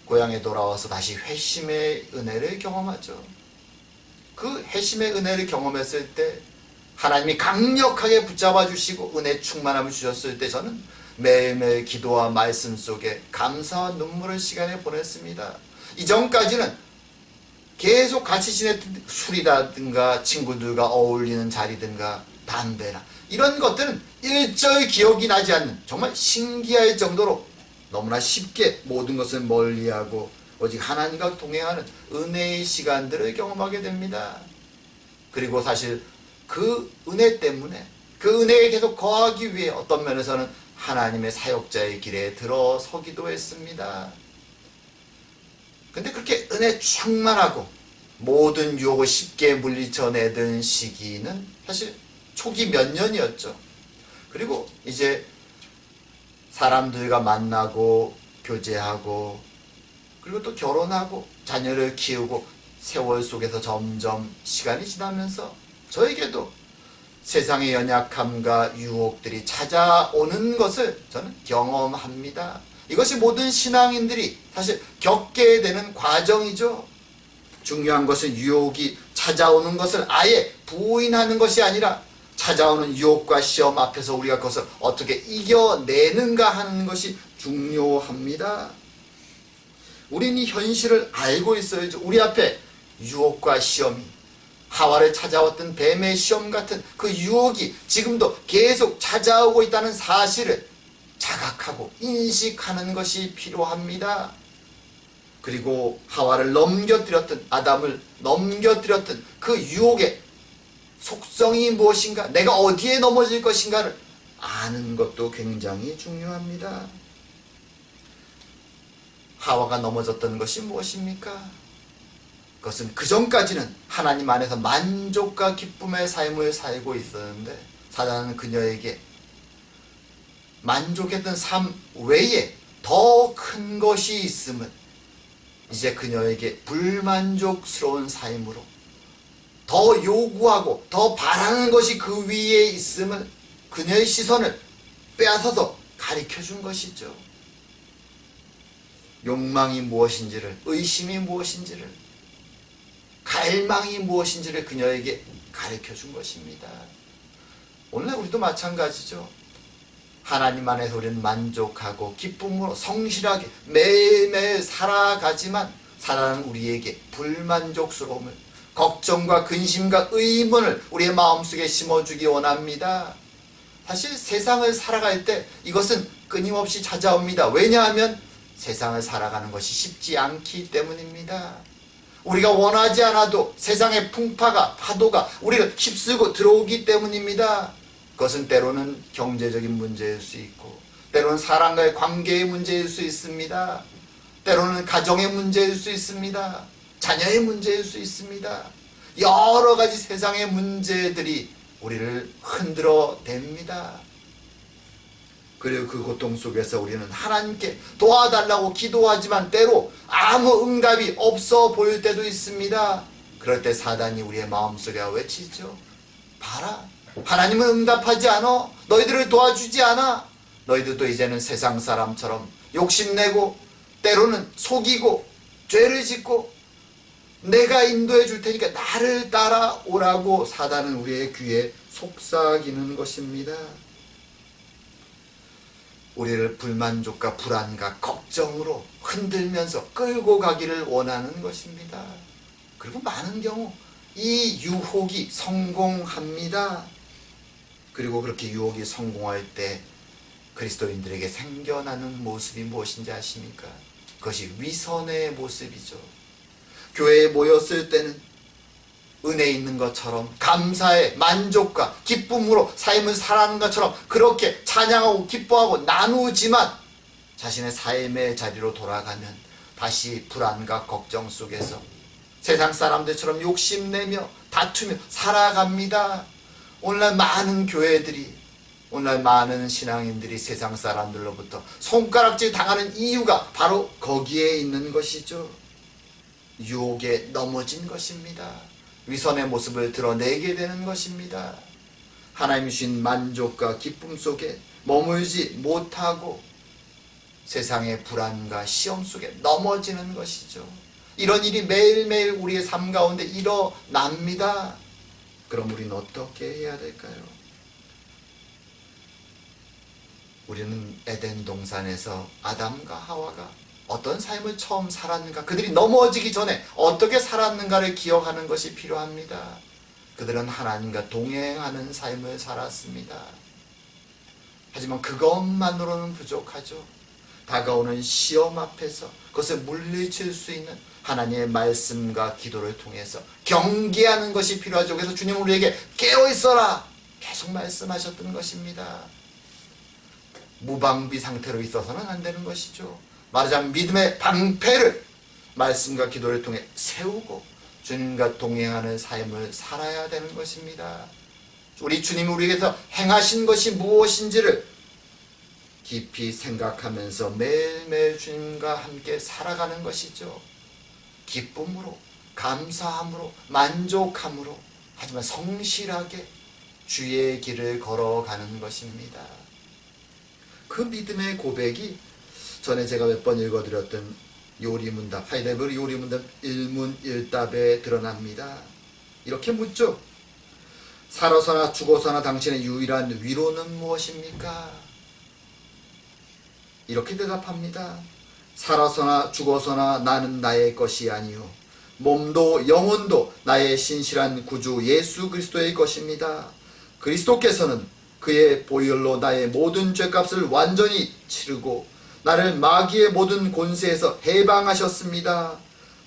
고향에 돌아와서 다시 회심의 은혜를 경험하죠. 그 회심의 은혜를 경험했을 때 하나님이 강력하게 붙잡아 주시고 은혜 충만함을 주셨을 때 저는 매일매일 기도와 말씀 속에 감사와 눈물의 시간을 보냈습니다. 이전까지는 계속 같이 지냈던 술이라든가 친구들과 어울리는 자리든가 담배나 이런 것들은 일절 기억이 나지 않는 정말 신기할 정도로 너무나 쉽게 모든 것을 멀리하고 오직 하나님과 동행하는 은혜의 시간들을 경험하게 됩니다. 그리고 사실 그 은혜 때문에 그 은혜에 계속 거하기 위해 어떤 면에서는 하나님의 사역자의 길에 들어서기도 했습니다. 근데 그렇게 은혜 충만하고 모든 유혹을 쉽게 물리쳐내던 시기는 사실 초기 몇 년이었죠. 그리고 이제 사람들과 만나고 교제하고 그리고 또 결혼하고 자녀를 키우고 세월 속에서 점점 시간이 지나면서 저에게도 세상의 연약함과 유혹들이 찾아오는 것을 저는 경험합니다. 이것이 모든 신앙인들이 사실 겪게 되는 과정이죠. 중요한 것은 유혹이 찾아오는 것을 아예 부인하는 것이 아니라 찾아오는 유혹과 시험 앞에서 우리가 그것을 어떻게 이겨내는가 하는 것이 중요합니다. 우리는 이 현실을 알고 있어야죠. 우리 앞에 유혹과 시험이 하와를 찾아왔던 뱀의 시험 같은 그 유혹이 지금도 계속 찾아오고 있다는 사실을 자각하고 인식하는 것이 필요합니다. 그리고 하와를 넘겨뜨렸던, 아담을 넘겨뜨렸던 그 유혹의 속성이 무엇인가, 내가 어디에 넘어질 것인가를 아는 것도 굉장히 중요합니다. 하와가 넘어졌던 것이 무엇입니까? 그것은 그전까지는 하나님 안에서 만족과 기쁨의 삶을 살고 있었는데 사단은 그녀에게 만족했던 삶 외에 더 큰 것이 있음을, 이제 그녀에게 불만족스러운 삶으로 더 요구하고 더 바라는 것이 그 위에 있음을 그녀의 시선을 빼앗아서 가르쳐준 것이죠. 욕망이 무엇인지를, 의심이 무엇인지를, 갈망이 무엇인지를 그녀에게 가르쳐준 것입니다. 오늘 우리도 마찬가지죠. 하나님 안에서 우리는 만족하고 기쁨으로 성실하게 매일매일 살아가지만 사단은 우리에게 불만족스러움을, 걱정과 근심과 의문을 우리의 마음속에 심어주기 원합니다. 사실 세상을 살아갈 때 이것은 끊임없이 찾아옵니다. 왜냐하면 세상을 살아가는 것이 쉽지 않기 때문입니다. 우리가 원하지 않아도 세상의 풍파가, 파도가 우리를 휩쓸고 들어오기 때문입니다. 그것은 때로는 경제적인 문제일 수 있고, 때로는 사람과의 관계의 문제일 수 있습니다. 때로는 가정의 문제일 수 있습니다. 자녀의 문제일 수 있습니다. 여러 가지 세상의 문제들이 우리를 흔들어 댑니다. 그리고 그 고통 속에서 우리는 하나님께 도와달라고 기도하지만 때로 아무 응답이 없어 보일 때도 있습니다. 그럴 때 사단이 우리의 마음속에 외치죠. 봐라, 하나님은 응답하지 않아. 너희들을 도와주지 않아. 너희들도 이제는 세상 사람처럼 욕심내고 때로는 속이고 죄를 짓고 내가 인도해 줄 테니까 나를 따라오라고 사단은 우리의 귀에 속삭이는 것입니다. 우리를 불만족과 불안과 걱정으로 흔들면서 끌고 가기를 원하는 것입니다. 그리고 많은 경우 이 유혹이 성공합니다. 그리고 그렇게 유혹이 성공할 때 그리스도인들에게 생겨나는 모습이 무엇인지 아십니까? 그것이 위선의 모습이죠. 교회에 모였을 때는 은혜 있는 것처럼 감사의 만족과 기쁨으로 삶을 살아가는 것처럼 그렇게 찬양하고 기뻐하고 나누지만 자신의 삶의 자리로 돌아가면 다시 불안과 걱정 속에서 세상 사람들처럼 욕심내며 다투며 살아갑니다. 오늘날 많은 교회들이, 오늘날 많은 신앙인들이 세상 사람들로부터 손가락질 당하는 이유가 바로 거기에 있는 것이죠. 유혹에 넘어진 것입니다. 위선의 모습을 드러내게 되는 것입니다. 하나님이 주신 만족과 기쁨 속에 머물지 못하고 세상의 불안과 시험 속에 넘어지는 것이죠. 이런 일이 매일매일 우리의 삶 가운데 일어납니다. 그럼 우리는 어떻게 해야 될까요? 우리는 에덴 동산에서 아담과 하와가 어떤 삶을 처음 살았는가, 그들이 넘어지기 전에 어떻게 살았는가를 기억하는 것이 필요합니다. 그들은 하나님과 동행하는 삶을 살았습니다. 하지만 그것만으로는 부족하죠. 다가오는 시험 앞에서 그것을 물리칠 수 있는 하나님의 말씀과 기도를 통해서 경계하는 것이 필요하죠. 그래서 주님은 우리에게 깨어있어라 계속 말씀하셨던 것입니다. 무방비 상태로 있어서는 안 되는 것이죠. 말하자면 믿음의 방패를 말씀과 기도를 통해 세우고 주님과 동행하는 삶을 살아야 되는 것입니다. 우리 주님이 우리에게서 행하신 것이 무엇인지를 깊이 생각하면서 매일매일 주님과 함께 살아가는 것이죠. 기쁨으로, 감사함으로, 만족함으로, 하지만 성실하게 주의 길을 걸어가는 것입니다. 그 믿음의 고백이 전에 제가 몇 번 읽어드렸던 요리문답, 하이데거르 요리문답 1문1답에 드러납니다. 이렇게 묻죠. 살아서나 죽어서나 당신의 유일한 위로는 무엇입니까? 이렇게 대답합니다. 살아서나 죽어서나 나는 나의 것이 아니요 몸도 영혼도 나의 신실한 구주 예수 그리스도의 것입니다. 그리스도께서는 그의 보혈로 나의 모든 죄값을 완전히 치르고 나를 마귀의 모든 권세에서 해방하셨습니다.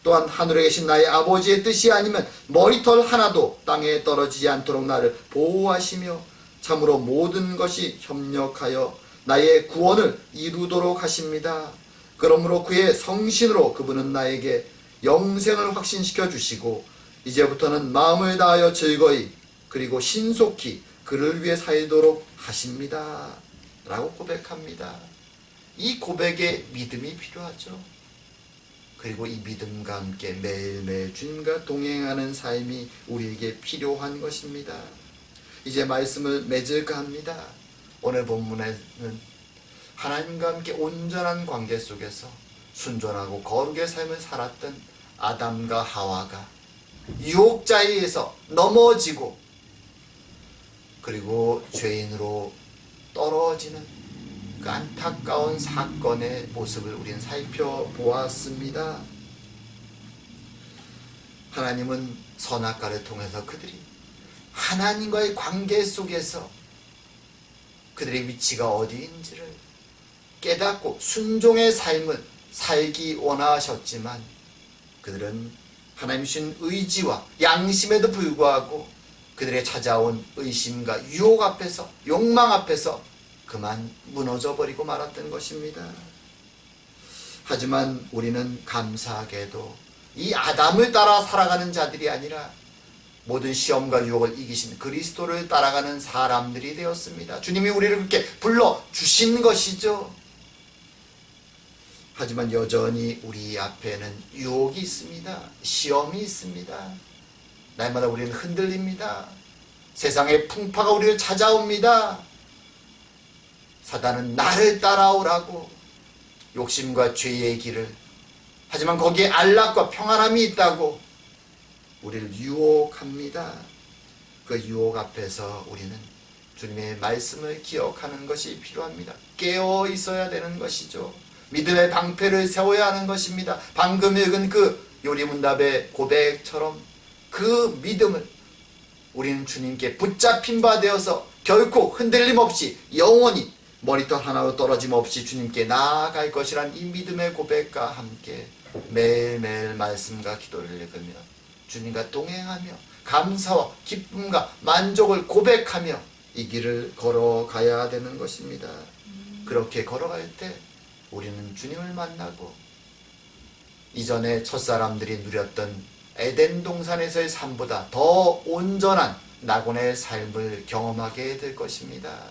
또한 하늘에 계신 나의 아버지의 뜻이 아니면 머리털 하나도 땅에 떨어지지 않도록 나를 보호하시며 참으로 모든 것이 협력하여 나의 구원을 이루도록 하십니다. 그러므로 그의 성신으로 그분은 나에게 영생을 확신시켜 주시고 이제부터는 마음을 다하여 즐거이 그리고 신속히 그를 위해 살도록 하십니다. 라고 고백합니다. 이 고백에 믿음이 필요하죠. 그리고 이 믿음과 함께 매일매일 주님과 동행하는 삶이 우리에게 필요한 것입니다. 이제 말씀을 맺을까 합니다. 오늘 본문에는 하나님과 함께 온전한 관계 속에서 순전하고 거룩의 삶을 살았던 아담과 하와가 유혹자에 의해서 넘어지고 그리고 죄인으로 떨어지는 그 안타까운 사건의 모습을 우리는 살펴보았습니다. 하나님은 선악과를 통해서 그들이 하나님과의 관계 속에서 그들의 위치가 어디인지를 깨닫고 순종의 삶을 살기 원하셨지만 그들은 하나님 주신 의지와 양심에도 불구하고 그들의 찾아온 의심과 유혹 앞에서 욕망 앞에서 그만 무너져 버리고 말았던 것입니다. 하지만 우리는 감사하게도 이 아담을 따라 살아가는 자들이 아니라 모든 시험과 유혹을 이기신 그리스도를 따라가는 사람들이 되었습니다. 주님이 우리를 그렇게 불러주신 것이죠. 하지만 여전히 우리 앞에는 유혹이 있습니다. 시험이 있습니다. 날마다 우리는 흔들립니다. 세상의 풍파가 우리를 찾아옵니다. 사단은 나를 따라오라고 욕심과 죄의 길을, 하지만 거기에 안락과 평안함이 있다고 우리를 유혹합니다. 그 유혹 앞에서 우리는 주님의 말씀을 기억하는 것이 필요합니다. 깨어 있어야 되는 것이죠. 믿음의 방패를 세워야 하는 것입니다. 방금 읽은 그 요리문답의 고백처럼 그 믿음을 우리는 주님께 붙잡힌 바 되어서 결코 흔들림 없이 영원히 머리털 하나로 떨어짐 없이 주님께 나아갈 것이란 이 믿음의 고백과 함께 매일매일 말씀과 기도를 읽으며 주님과 동행하며 감사와 기쁨과 만족을 고백하며 이 길을 걸어가야 되는 것입니다. 그렇게 걸어갈 때 우리는 주님을 만나고 이전에 첫사람들이 누렸던 에덴 동산에서의 삶보다 더 온전한 낙원의 삶을 경험하게 될 것입니다.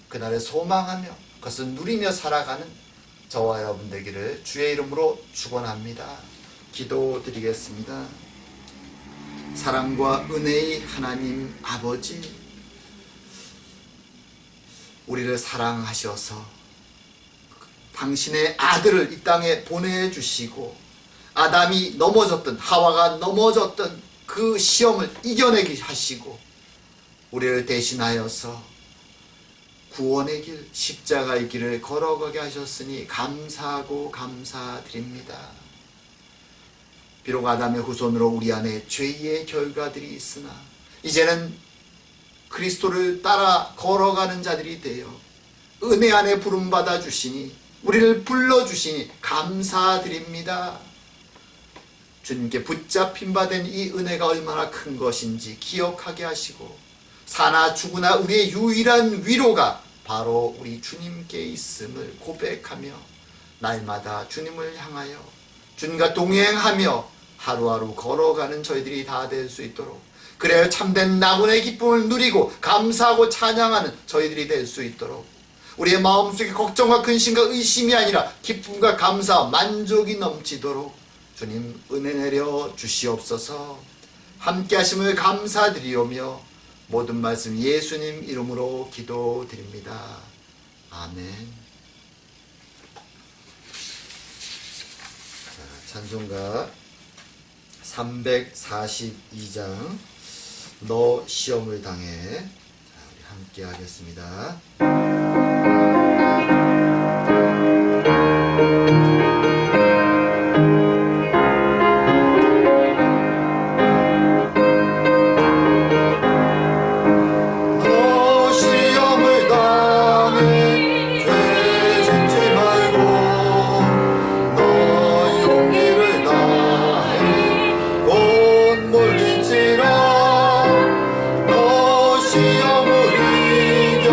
그날을 소망하며 그것을 누리며 살아가는 저와 여러분 되기를 주의 이름으로 축원합니다. 기도드리겠습니다. 사랑과 은혜의 하나님 아버지, 우리를 사랑하셔서 당신의 아들을 이 땅에 보내주시고 아담이 넘어졌던, 하와가 넘어졌던 그 시험을 이겨내게 하시고 우리를 대신하여서 구원의 길, 십자가의 길을 걸어가게 하셨으니 감사하고 감사드립니다. 비록 아담의 후손으로 우리 안에 죄의 결과들이 있으나 이제는 그리스도를 따라 걸어가는 자들이 되어 은혜 안에 부름받아 주시니 우리를 불러주시니 감사드립니다. 주님께 붙잡힌 바 된 이 은혜가 얼마나 큰 것인지 기억하게 하시고 사나 죽으나 우리의 유일한 위로가 바로 우리 주님께 있음을 고백하며 날마다 주님을 향하여 주님과 동행하며 하루하루 걸어가는 저희들이 다 될 수 있도록, 그래야 참된 낙원의 기쁨을 누리고 감사하고 찬양하는 저희들이 될 수 있도록 우리의 마음속에 걱정과 근심과 의심이 아니라 기쁨과 감사와 만족이 넘치도록 주님 은혜 내려 주시옵소서. 함께 하심을 감사드리오며 모든 말씀 예수님 이름으로 기도드립니다. 아멘. 찬송가 342장 너 시험을 당해. 우리 함께 하겠습니다. 시험을 이겨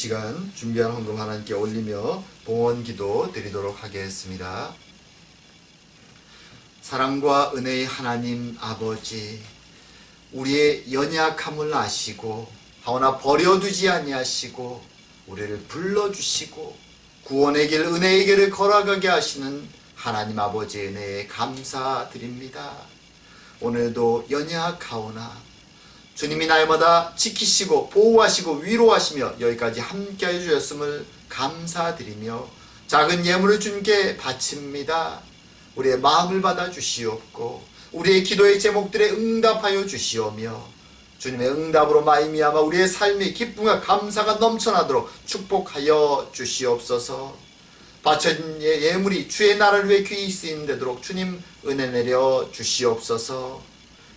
시간 준비한 헌금 하나님께 올리며 봉헌 기도 드리도록 하겠습니다. 사랑과 은혜의 하나님 아버지, 우리의 연약함을 아시고 하오나 버려두지 아니하시고 우리를 불러주시고 구원의 길, 은혜의 길을 걸어가게 하시는 하나님 아버지의 은혜에 감사드립니다. 오늘도 연약하오나 주님이 날마다 지키시고 보호하시고 위로하시며 여기까지 함께해 주셨음을 감사드리며 작은 예물을 주님께 바칩니다. 우리의 마음을 받아 주시옵고 우리의 기도의 제목들에 응답하여 주시오며 주님의 응답으로 말미암아 우리의 삶이 기쁨과 감사가 넘쳐나도록 축복하여 주시옵소서. 바쳐진 예물이 주의 나라를 위해 귀히 쓰이는 되도록 주님 은혜 내려 주시옵소서.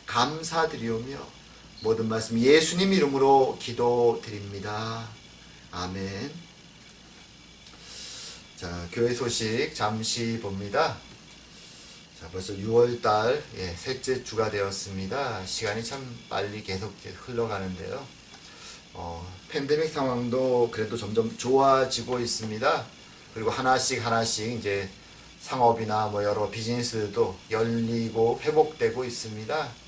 감사드리오며 모든 말씀 예수님 이름으로 기도드립니다. 아멘. 자, 교회 소식 잠시 봅니다. 자, 벌써 6월달 셋째 주가 되었습니다. 시간이 참 빨리 계속 흘러가는데요. 팬데믹 상황도 그래도 점점 좋아지고 있습니다. 그리고 하나씩 이제 상업이나 뭐 여러 비즈니스도 열리고 회복되고 있습니다.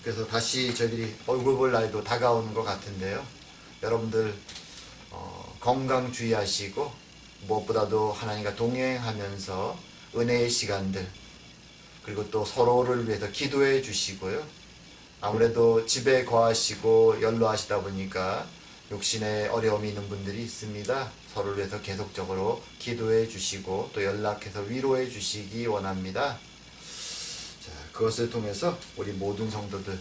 그래서 다시 저희들이 얼굴 볼 날도 다가오는 것 같은데요. 여러분들 건강 주의하시고 무엇보다도 하나님과 동행하면서 은혜의 시간들 그리고 또 서로를 위해서 기도해 주시고요. 아무래도 집에 거하시고 연로하시다 보니까 육신에 어려움이 있는 분들이 있습니다. 서로를 위해서 계속적으로 기도해 주시고 또 연락해서 위로해 주시기 원합니다. 자, 그것을 통해서 우리 모든 성도들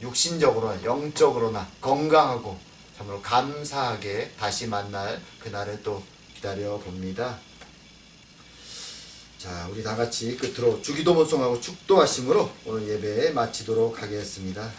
육신적으로나 영적으로나 건강하고 참으로 감사하게 다시 만날 그날을 또 기다려 봅니다. 자, 우리 다 같이 끝으로 주기도 본송하고 축도하심으로 오늘 예배 마치도록 하겠습니다.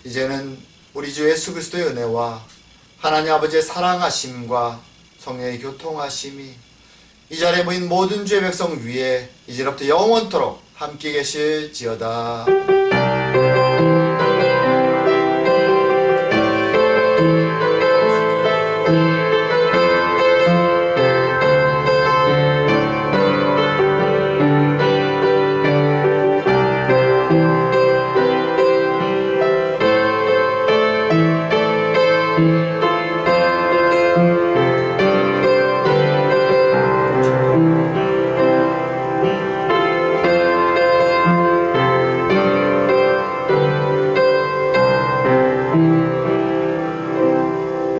이제는 우리 주 예수 그리스도의 은혜와 하나님 아버지의 사랑하심과 성령의 교통하심이 이 자리에 모인 모든 주의 백성 위에 이제로부터 영원토록 함께 계실지어다.